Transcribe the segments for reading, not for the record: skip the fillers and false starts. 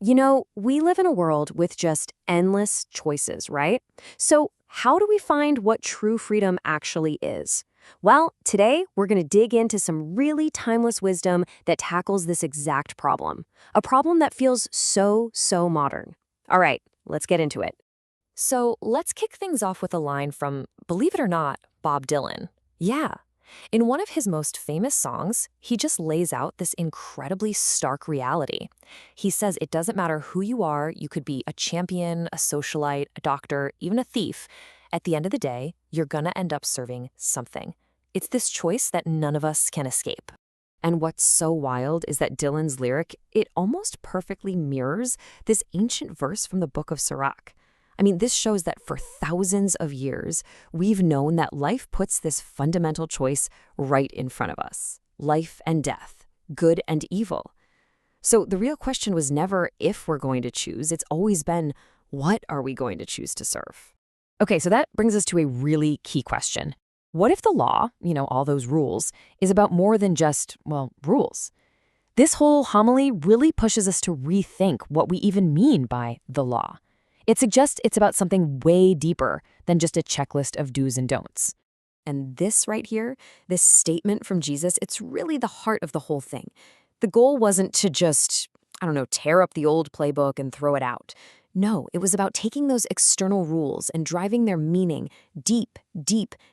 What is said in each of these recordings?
We live in a world with just endless choices, right? So, how do we find what true freedom actually is? Well, today we're going to dig into some really timeless wisdom that tackles this exact problem, a problem that feels so modern. All right, let's get into it. So, let's kick things off with a line from, believe it or not, Bob Dylan. Yeah, in one of his most famous songs, he just lays out this incredibly stark reality. He says it doesn't matter who you could be a champion, a socialite, a doctor, even a thief. At the end of the day, you're gonna end up serving something. It's this choice that none of us can escape. And what's so wild is that Dylan's lyric, it almost perfectly mirrors this ancient verse from the Book of Sirach. I mean, this shows that for thousands of years, we've known that life puts this fundamental choice right in front of us. Life and death, good and evil. So the real question was never if we're going to choose, it's always been, what are we going to choose to serve? Okay, so that brings us to a really key question. What if the law, all those rules, is about more than just, well, rules? This whole homily really pushes us to rethink what we even mean by the law. It suggests it's about something way deeper than just a checklist of do's and don'ts. And this right here, this statement from Jesus, it's really the heart of the whole thing. The goal wasn't to just, tear up the old playbook and throw it out. No, it was about taking those external rules and driving their meaning deep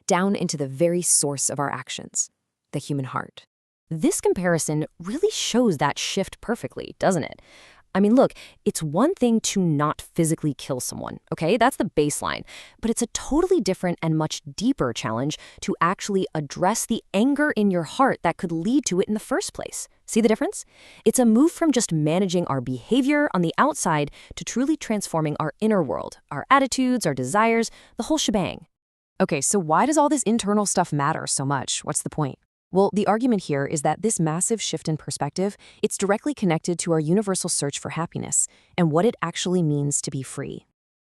down into the very source of our actions, the human heart. This comparison really shows that shift perfectly, doesn't it? I mean, look, it's one thing to not physically kill someone, okay? That's the baseline. But it's a totally different and much deeper challenge to actually address the anger in your heart that could lead to it in the first place. See the difference? It's a move from just managing our behavior on the outside to truly transforming our inner world, our attitudes, our desires, the whole shebang. Okay, so why does all this internal stuff matter so much? What's the point? Well, the argument here is that this massive shift in perspective, it's directly connected to our universal search for happiness and what it actually means to be free.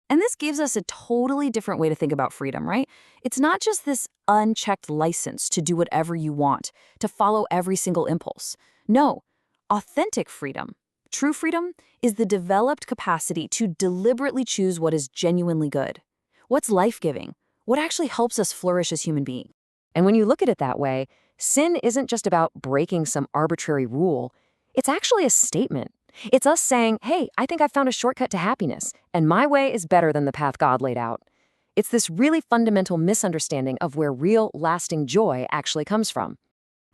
And this gives us a totally different way to think about freedom, right? It's not just this unchecked license to do whatever you want, to follow every single impulse. No, authentic freedom, true freedom, is the developed capacity to deliberately choose what is genuinely good. What's life-giving? What actually helps us flourish as human beings? And when you look at it that way, sin isn't just about breaking some arbitrary rule. It's actually a statement. It's us saying, hey, I think I found a shortcut to happiness, and my way is better than the path God laid out. It's this really fundamental misunderstanding of where real, lasting joy actually comes from.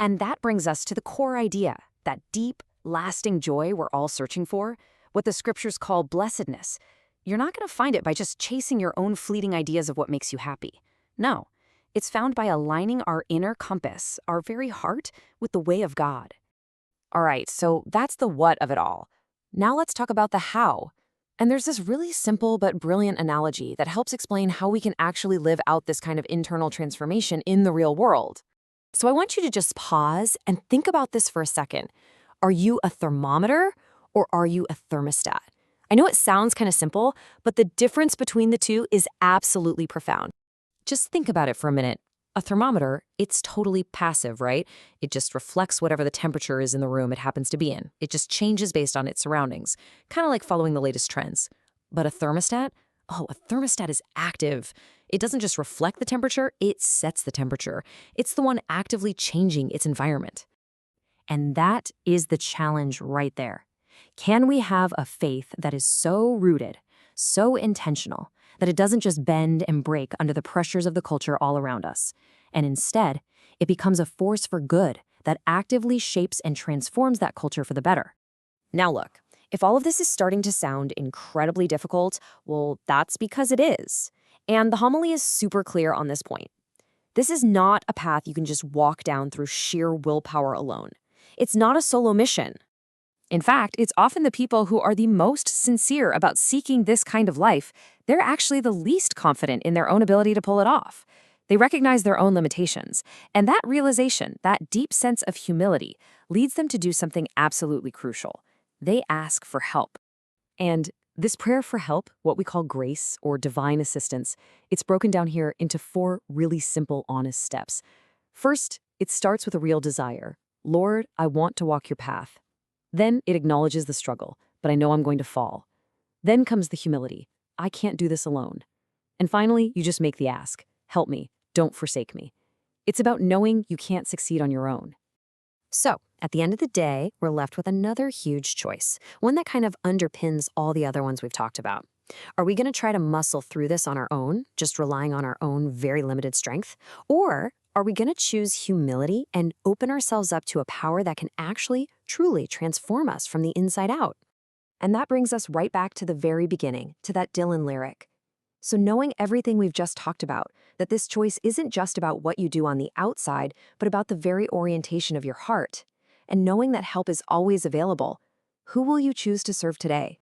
And that brings us to the core idea, that deep, lasting joy we're all searching for, what the scriptures call blessedness. You're not going to find it by just chasing your own fleeting ideas of what makes you happy. No. It's found by aligning our inner compass, our very heart, with the way of God. All right, so that's the what of it all. Now let's talk about the how. And there's this really simple but brilliant analogy that helps explain how we can actually live out this kind of internal transformation in the real world. So I want you to just pause and think about this for a second. Are you a thermometer or are you a thermostat? I know it sounds kind of simple, but the difference between the two is absolutely profound. Just think about it for a minute. A thermometer, it's totally passive, right? It just reflects whatever the temperature is in the room it happens to be in. It just changes based on its surroundings, kind of like following the latest trends. But a thermostat? Oh, a thermostat is active. It doesn't just reflect the temperature, it sets the temperature. It's the one actively changing its environment. And that is the challenge right there. Can we have a faith that is so rooted, so intentional, that it doesn't just bend and break under the pressures of the culture all around us, and instead, it becomes a force for good that actively shapes and transforms that culture for the better? Now look, if all of this is starting to sound incredibly difficult, well, that's because it is. And the homily is super clear on this point. This is not a path you can just walk down through sheer willpower alone. It's not a solo mission. In fact, it's often the people who are the most sincere about seeking this kind of life, they're actually the least confident in their own ability to pull it off. They recognize their own limitations, and that realization, that deep sense of humility, leads them to do something absolutely crucial. They ask for help. And this prayer for help, what we call grace or divine assistance, it's broken down here into 4 really simple, honest steps. First, it starts with a real desire. Lord, I want to walk your path. Then it acknowledges the struggle, but I know I'm going to fall. Then comes the humility. I can't do this alone. And finally, you just make the ask. Help me. Don't forsake me. It's about knowing you can't succeed on your own. So, at the end of the day, we're left with another huge choice, one that kind of underpins all the other ones we've talked about. Are we going to try to muscle through this on our own, just relying on our own very limited strength? Or are we going to choose humility and open ourselves up to a power that can actually, truly transform us from the inside out? And that brings us right back to the very beginning, to that Dylan lyric. So knowing everything we've just talked about, that this choice isn't just about what you do on the outside, but about the very orientation of your heart, and knowing that help is always available, who will you choose to serve today?